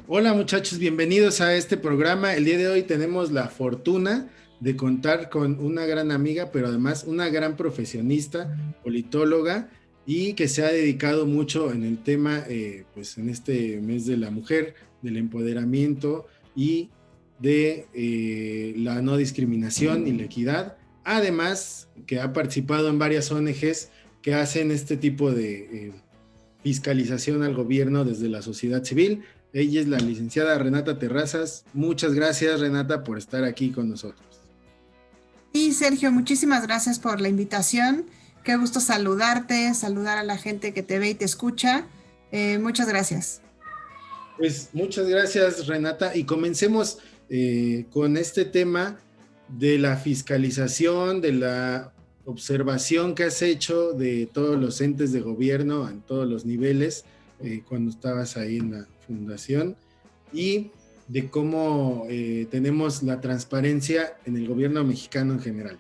Hola muchachos, bienvenidos a este programa. El día de hoy tenemos la fortuna de contar con una gran amiga, pero además una gran profesionista, politóloga, y que se ha dedicado mucho en el tema, pues en este mes de la mujer, del empoderamiento y de la no discriminación y la equidad. Además, que ha participado en varias ONGs que hacen este tipo de fiscalización al gobierno desde la sociedad civil. Ella es la licenciada Renata Terrazas. Muchas gracias, Renata, por estar aquí con nosotros. Y Sergio, muchísimas gracias por la invitación. Qué gusto saludarte, saludar a la gente que te ve y te escucha. Muchas gracias. Pues muchas gracias, Renata, y comencemos con este tema de la fiscalización, de la observación que has hecho de todos los entes de gobierno en todos los niveles cuando estabas ahí en la fundación y de cómo tenemos la transparencia en el gobierno mexicano en general.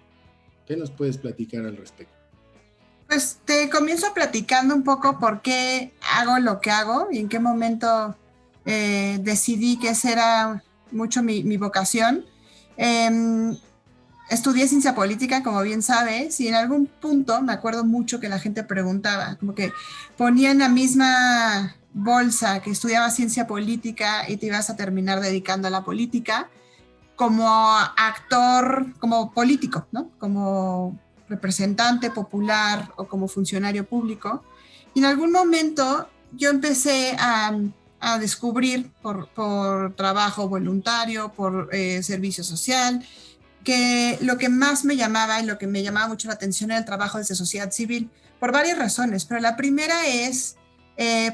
¿Qué nos puedes platicar al respecto? Pues te comienzo platicando un poco por qué hago lo que hago y en qué momento decidí que esa era mucho mi vocación. Em, Estudié ciencia política, como bien sabes, y en algún punto me acuerdo mucho que la gente preguntaba, como que ponían la misma bolsa que estudiaba ciencia política y te ibas a terminar dedicando a la política como actor, como político, ¿no? Como representante popular o como funcionario público. Y en algún momento yo empecé a descubrir por trabajo voluntario, por servicio social, que lo que más me llamaba y lo que me llamaba mucho la atención era el trabajo desde sociedad civil, por varias razones, pero la primera es,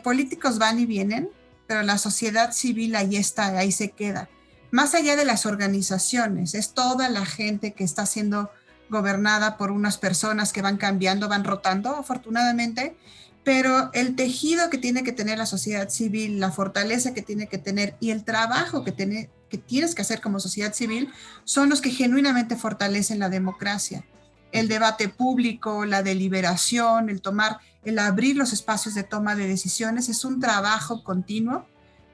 políticos van y vienen, pero la sociedad civil ahí está, ahí se queda. Más allá de las organizaciones, es toda la gente que está siendo gobernada por unas personas que van cambiando, van rotando, afortunadamente, pero el tejido que tiene que tener la sociedad civil, la fortaleza que tiene que tener y el trabajo que tienes que hacer como sociedad civil son los que genuinamente fortalecen la democracia. El debate público, la deliberación, el abrir los espacios de toma de decisiones es un trabajo continuo.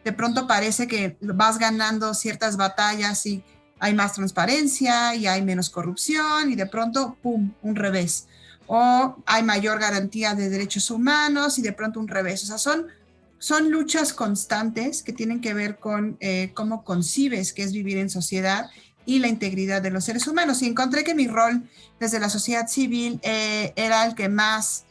De pronto parece que vas ganando ciertas batallas y hay más transparencia y hay menos corrupción y de pronto, ¡pum!, un revés. O hay mayor garantía de derechos humanos y de pronto un revés. O sea, son luchas constantes que tienen que ver con cómo concibes que es vivir en sociedad y la integridad de los seres humanos. Y encontré que mi rol desde la sociedad civil era el que más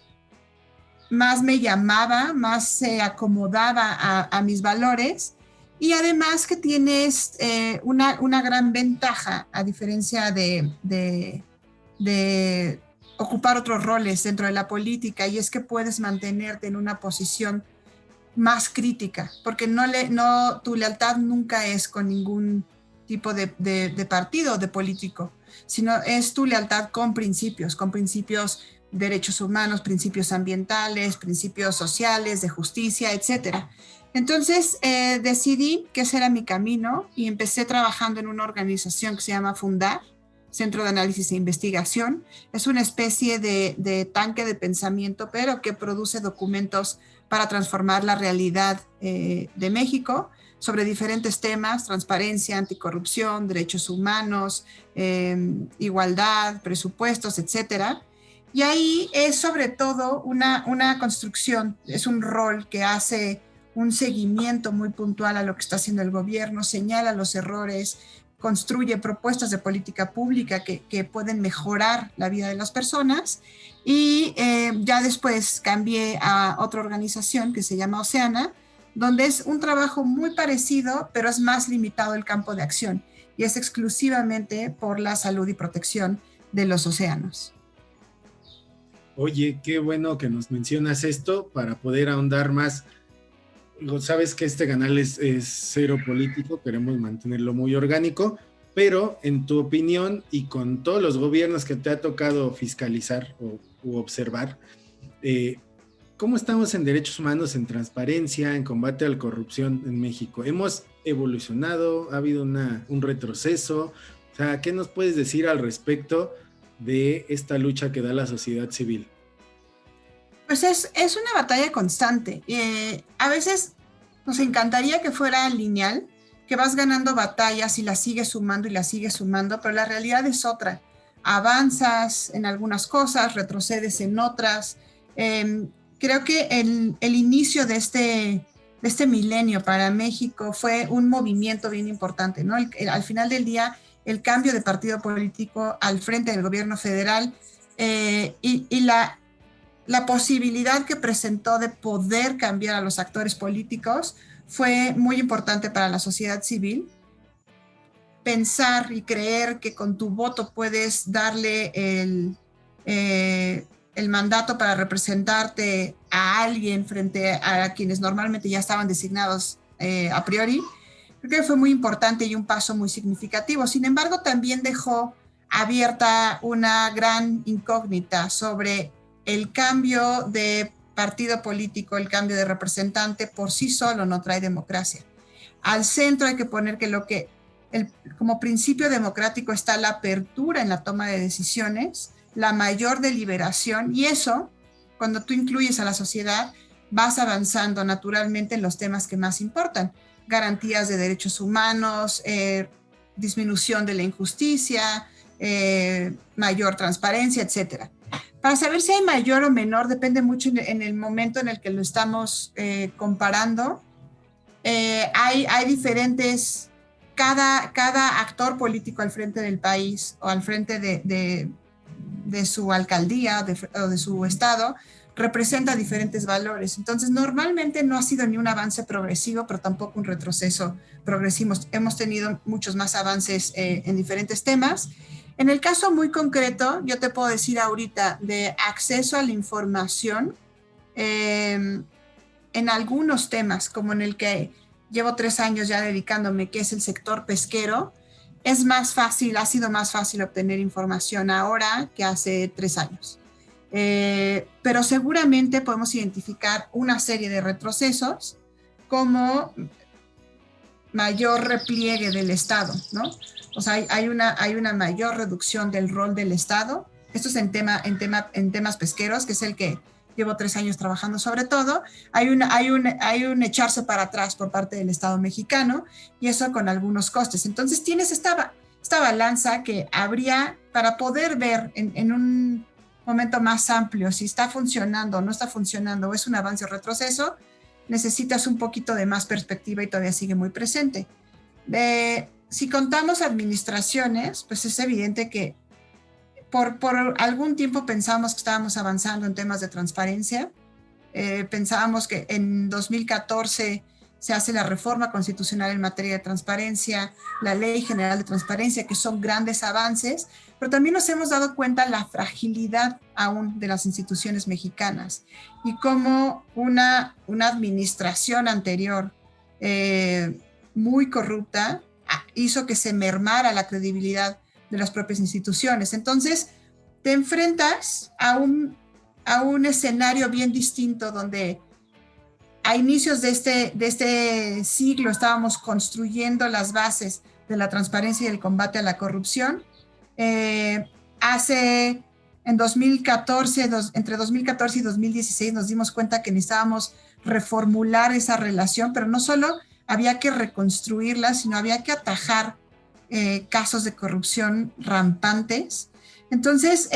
me llamaba, más se acomodaba a mis valores y además que tienes una gran ventaja a diferencia de ocupar otros roles dentro de la política y es que puedes mantenerte en una posición más crítica, porque no, tu lealtad nunca es con ningún tipo de partido o de político, sino es tu lealtad con principios derechos humanos, principios ambientales, principios sociales, de justicia, etcétera. Entonces decidí que ese era mi camino y empecé trabajando en una organización que se llama Fundar, Centro de Análisis e Investigación. Es una especie de tanque de pensamiento, pero que produce documentos para transformar la realidad de México sobre diferentes temas: transparencia, anticorrupción, derechos humanos, igualdad, presupuestos, etcétera. Y ahí es sobre todo una construcción, es un rol que hace un seguimiento muy puntual a lo que está haciendo el gobierno, señala los errores, construye propuestas de política pública que pueden mejorar la vida de las personas. Y ya después cambié a otra organización que se llama Oceana, donde es un trabajo muy parecido, pero es más limitado el campo de acción y es exclusivamente por la salud y protección de los océanos. Oye, qué bueno que nos mencionas esto para poder ahondar más. Sabes que este canal es cero político, queremos mantenerlo muy orgánico, pero en tu opinión y con todos los gobiernos que te ha tocado fiscalizar o u observar, eh, ¿cómo estamos en derechos humanos, en transparencia, en combate a la corrupción en México? ¿Hemos evolucionado? ¿Ha habido un retroceso? O sea, ¿qué nos puedes decir al respecto de esta lucha que da la sociedad civil? Pues es una batalla constante. A veces Nos encantaría que fuera lineal, que vas ganando batallas y las sigues sumando y las sigues sumando, pero la realidad es otra. Avanzas en algunas cosas, retrocedes en otras. Creo que el inicio de este milenio para México fue un movimiento bien importante, ¿no? Al final del día, el cambio de partido político al frente del gobierno federal y la posibilidad que presentó de poder cambiar a los actores políticos fue muy importante para la sociedad civil. Pensar y creer que con tu voto puedes darle el mandato para representarte a alguien frente a quienes normalmente ya estaban designados a priori, creo que fue muy importante y un paso muy significativo. Sin embargo, también dejó abierta una gran incógnita sobre el cambio de partido político, el cambio de representante por sí solo no trae democracia. Al centro hay que poner que como principio democrático está la apertura en la toma de decisiones, la mayor deliberación, y eso, cuando tú incluyes a la sociedad, vas avanzando naturalmente en los temas que más importan: garantías de derechos humanos, disminución de la injusticia, mayor transparencia, etcétera. Para saber si hay mayor o menor depende mucho en el momento en el que lo estamos comparando. Hay diferentes, cada actor político al frente del país o al frente de su alcaldía o de su estado representa diferentes valores. Entonces, normalmente no ha sido ni un avance progresivo, pero tampoco un retroceso progresivo. Hemos tenido muchos más avances en diferentes temas. En el caso muy concreto, yo te puedo decir ahorita de acceso a la información, en algunos temas, como en el que llevo 3 años ya dedicándome, que es el sector pesquero, es más fácil, ha sido más fácil obtener información ahora que hace 3 años. Pero seguramente podemos identificar una serie de retrocesos como mayor repliegue del Estado, ¿no? O sea, hay una mayor reducción del rol del Estado. Esto es en temas pesqueros, que es el que llevo 3 años trabajando sobre todo. Hay un echarse para atrás por parte del Estado mexicano, y eso con algunos costes. Entonces tienes esta balanza que habría para poder ver en un momento más amplio si está funcionando o no está funcionando, o es un avance o retroceso. Necesitas un poquito de más perspectiva y todavía sigue muy presente. Si contamos administraciones, pues es evidente que por algún tiempo pensábamos que estábamos avanzando en temas de transparencia. Pensábamos que en 2014 se hace la reforma constitucional en materia de transparencia, la Ley General de Transparencia, que son grandes avances, pero también nos hemos dado cuenta la fragilidad aún de las instituciones mexicanas y cómo una administración anterior muy corrupta hizo que se mermara la credibilidad de las propias instituciones. Entonces, te enfrentas a un escenario bien distinto, donde a inicios de este siglo estábamos construyendo las bases de la transparencia y el combate a la corrupción. En 2014, entre 2014 y 2016 nos dimos cuenta que necesitábamos reformular esa relación, pero no solo había que reconstruirla, sino había que atajar casos de corrupción rampantes. Entonces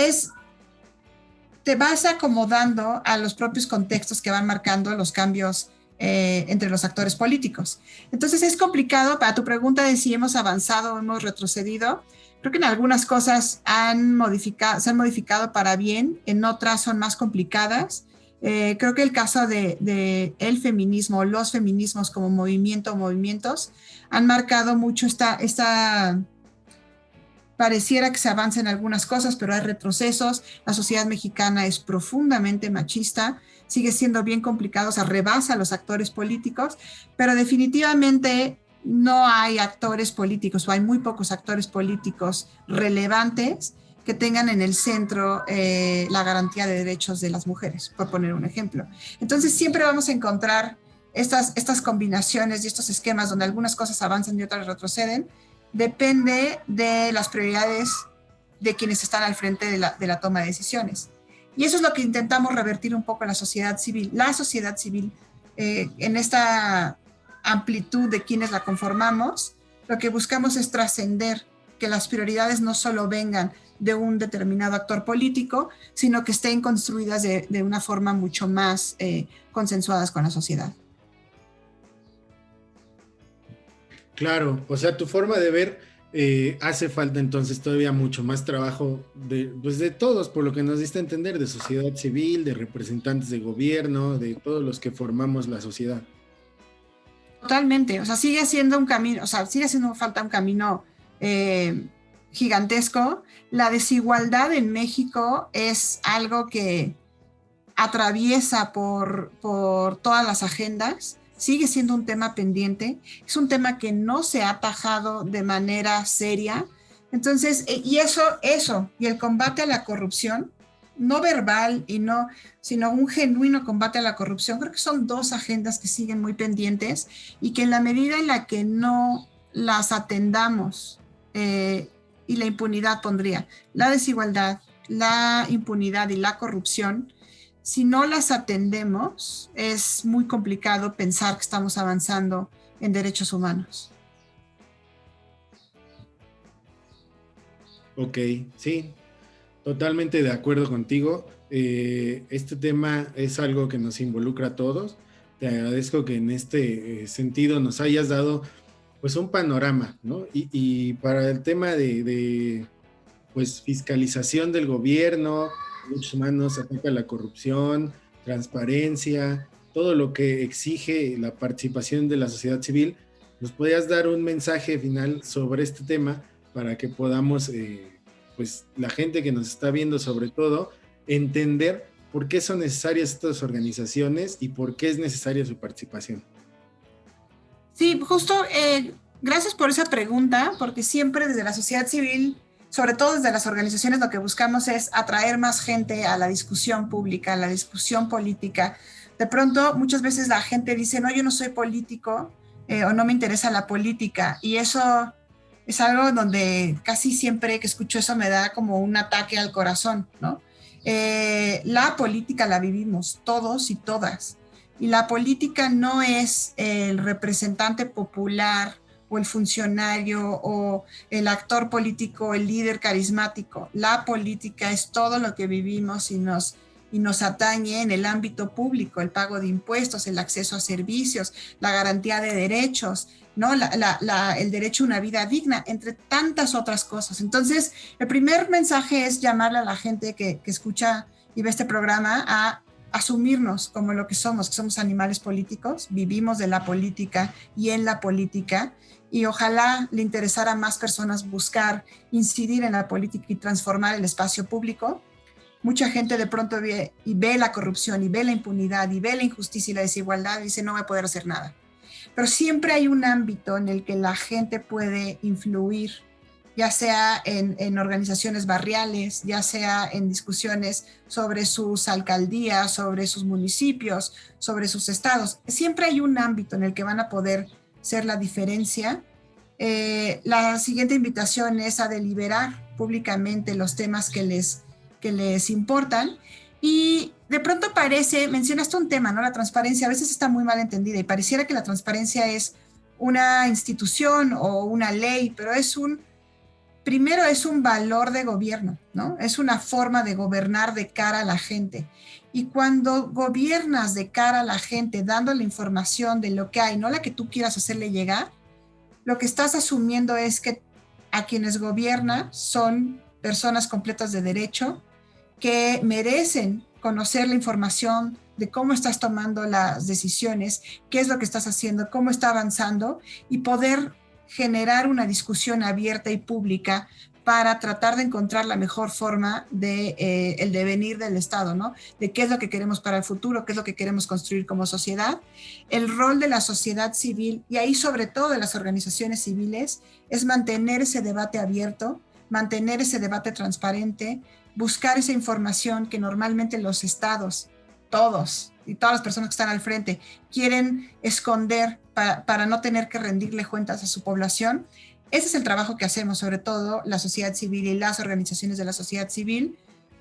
te vas acomodando a los propios contextos que van marcando los cambios entre los actores políticos. Entonces es complicado. Para tu pregunta de si hemos avanzado o hemos retrocedido, creo que en algunas cosas se han modificado para bien, en otras son más complicadas. Creo que el caso de el feminismo, los feminismos como movimiento o movimientos, han marcado mucho pareciera que se avanza en algunas cosas, pero hay retrocesos. La sociedad mexicana es profundamente machista, sigue siendo bien complicado, o sea, rebasa a los actores políticos, pero definitivamente no hay actores políticos, o hay muy pocos actores políticos relevantes que tengan en el centro la garantía de derechos de las mujeres, por poner un ejemplo. Entonces siempre vamos a encontrar estas combinaciones y estos esquemas donde algunas cosas avanzan y otras retroceden. Depende de las prioridades de quienes están al frente de la toma de decisiones. Y eso es lo que intentamos revertir un poco en la sociedad civil. La sociedad civil en esta amplitud de quienes la conformamos, lo que buscamos es trascender, que las prioridades no solo vengan de un determinado actor político, sino que estén construidas de una forma mucho más consensuadas con la sociedad. Claro, o sea, tu forma de ver hace falta entonces todavía mucho más trabajo pues de todos, por lo que nos diste a entender, de sociedad civil, de representantes de gobierno, de todos los que formamos la sociedad. Totalmente, o sea, sigue siendo un camino, o sea, sigue haciendo falta un camino gigantesco. La desigualdad en México es algo que atraviesa por todas las agendas, sigue siendo un tema pendiente, es un tema que no se ha atajado de manera seria. Entonces, y y el combate a la corrupción, no verbal sino un genuino combate a la corrupción, creo que son dos agendas que siguen muy pendientes y que en la medida en la que no las atendamos, y la impunidad pondría, la desigualdad, la impunidad y la corrupción, si no las atendemos, es muy complicado pensar que estamos avanzando en derechos humanos. Ok, sí, totalmente de acuerdo contigo. Este tema es algo que nos involucra a todos. Te agradezco que en este sentido nos hayas dado pues un panorama, ¿no? Y para el tema de pues fiscalización del gobierno, derechos humanos, ataque a la corrupción, transparencia, todo lo que exige la participación de la sociedad civil, ¿nos podrías dar un mensaje final sobre este tema para que podamos, pues la gente que nos está viendo sobre todo, entender por qué son necesarias estas organizaciones y por qué es necesaria su participación? Sí, justo, gracias por esa pregunta, porque siempre desde la sociedad civil, sobre todo desde las organizaciones, lo que buscamos es atraer más gente a la discusión pública, a la discusión política. De pronto, muchas veces la gente dice, no, yo no soy político, o no me interesa la política, y eso es algo donde casi siempre que escucho eso me da como un ataque al corazón, ¿no? La política la vivimos todos y todas. Y la política no es el representante popular o el funcionario o el actor político, el líder carismático. La política es todo lo que vivimos y nos atañe en el ámbito público, el pago de impuestos, el acceso a servicios, la garantía de derechos, ¿no? El derecho a una vida digna, entre tantas otras cosas. Entonces, el primer mensaje es llamarle a la gente que escucha y ve este programa a asumirnos como lo que somos animales políticos, vivimos de la política y en la política, y ojalá le interesara a más personas buscar incidir en la política y transformar el espacio público. Mucha gente de pronto ve la corrupción y ve la impunidad y ve la injusticia y la desigualdad y dice no voy a poder hacer nada. Pero siempre hay un ámbito en el que la gente puede influir, ya sea en organizaciones barriales, ya sea en discusiones sobre sus alcaldías, sobre sus municipios, sobre sus estados. Siempre hay un ámbito en el que van a poder ser la diferencia. La siguiente invitación es a deliberar públicamente los temas que les importan. Y de pronto mencionaste un tema, ¿no? La transparencia a veces está muy mal entendida y pareciera que la transparencia es una institución o una ley, pero primero es un valor de gobierno, ¿no? Es una forma de gobernar de cara a la gente. Y cuando gobiernas de cara a la gente, dando la información de lo que hay, no la que tú quieras hacerle llegar, lo que estás asumiendo es que a quienes gobierna son personas completas de derecho que merecen conocer la información de cómo estás tomando las decisiones, qué es lo que estás haciendo, cómo está avanzando y poder generar una discusión abierta y pública para tratar de encontrar la mejor forma de el devenir del Estado, ¿no? De qué es lo que queremos para el futuro, qué es lo que queremos construir como sociedad. El rol de la sociedad civil, y ahí sobre todo de las organizaciones civiles, es mantener ese debate abierto, mantener ese debate transparente, buscar esa información que normalmente los estados, todos y todas las personas que están al frente, quieren esconder para no tener que rendirle cuentas a su población. Ese es el trabajo que hacemos, sobre todo la sociedad civil y las organizaciones de la sociedad civil.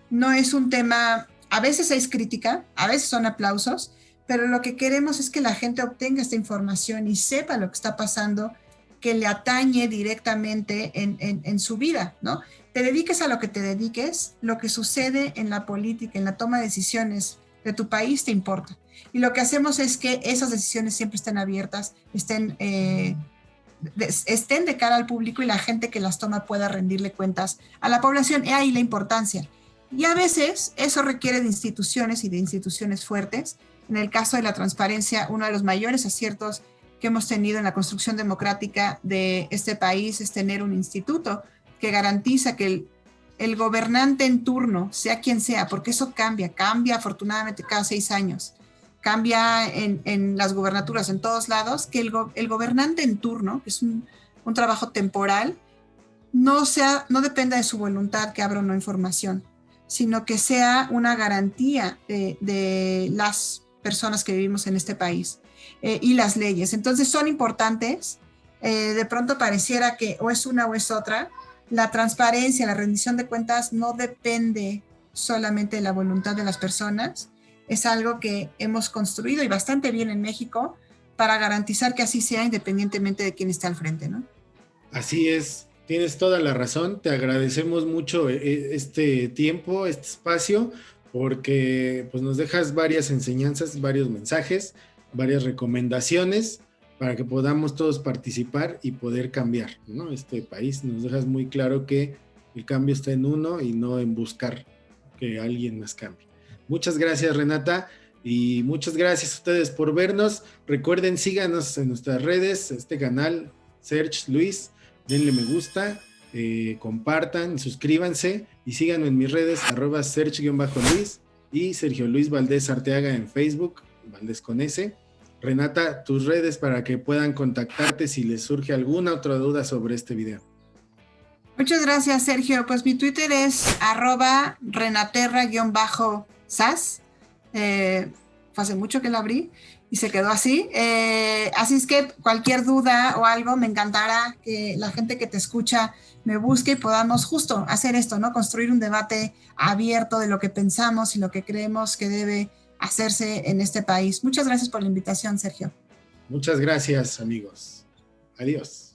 No es un tema, a veces es crítica, a veces son aplausos, pero lo que queremos es que la gente obtenga esta información y sepa lo que está pasando, que le atañe directamente en su vida, ¿no? Te dediques a lo que te dediques, lo que sucede en la política, en la toma de decisiones de tu país te importa. Y lo que hacemos es que esas decisiones siempre estén abiertas, estén de cara al público y la gente que las toma pueda rendirle cuentas a la población. Y ahí la importancia. Y a veces eso requiere de instituciones y de instituciones fuertes. En el caso de la transparencia, uno de los mayores aciertos que hemos tenido en la construcción democrática de este país es tener un instituto que garantiza que el gobernante en turno, sea quien sea, porque eso cambia afortunadamente cada 6 años, cambia en las gubernaturas en todos lados, que el gobernante en turno, que es un trabajo temporal, no dependa de su voluntad que abra o no información, sino que sea una garantía de las personas que vivimos en este país y las leyes. Entonces son importantes. De pronto pareciera que o es una o es otra. La transparencia, la rendición de cuentas no depende solamente de la voluntad de las personas. Es algo que hemos construido y bastante bien en México para garantizar que así sea independientemente de quién esté al frente, ¿no? Así es, tienes toda la razón. Te agradecemos mucho este tiempo, este espacio, porque pues nos dejas varias enseñanzas, varios mensajes, varias recomendaciones para que podamos todos participar y poder cambiar, ¿no? Este país. Nos dejas muy claro que el cambio está en uno y no en buscar que alguien más cambie. Muchas gracias, Renata, y muchas gracias a ustedes por vernos. Recuerden, síganos en nuestras redes, este canal, Serge Luis, denle me gusta, compartan, suscríbanse y síganme en mis redes, @Serge_Luis y Sergio Luis Valdés Arteaga en Facebook, Valdés con S. Renata, tus redes para que puedan contactarte si les surge alguna otra duda sobre este video. Muchas gracias, Sergio. Pues mi Twitter es @renaterra_sas. Fue hace mucho que lo abrí y se quedó así. Así es que cualquier duda o algo, me encantará que la gente que te escucha me busque y podamos justo hacer esto, ¿no? Construir un debate abierto de lo que pensamos y lo que creemos que debe hacerse en este país. Muchas gracias por la invitación, Sergio. Muchas gracias, amigos. Adiós.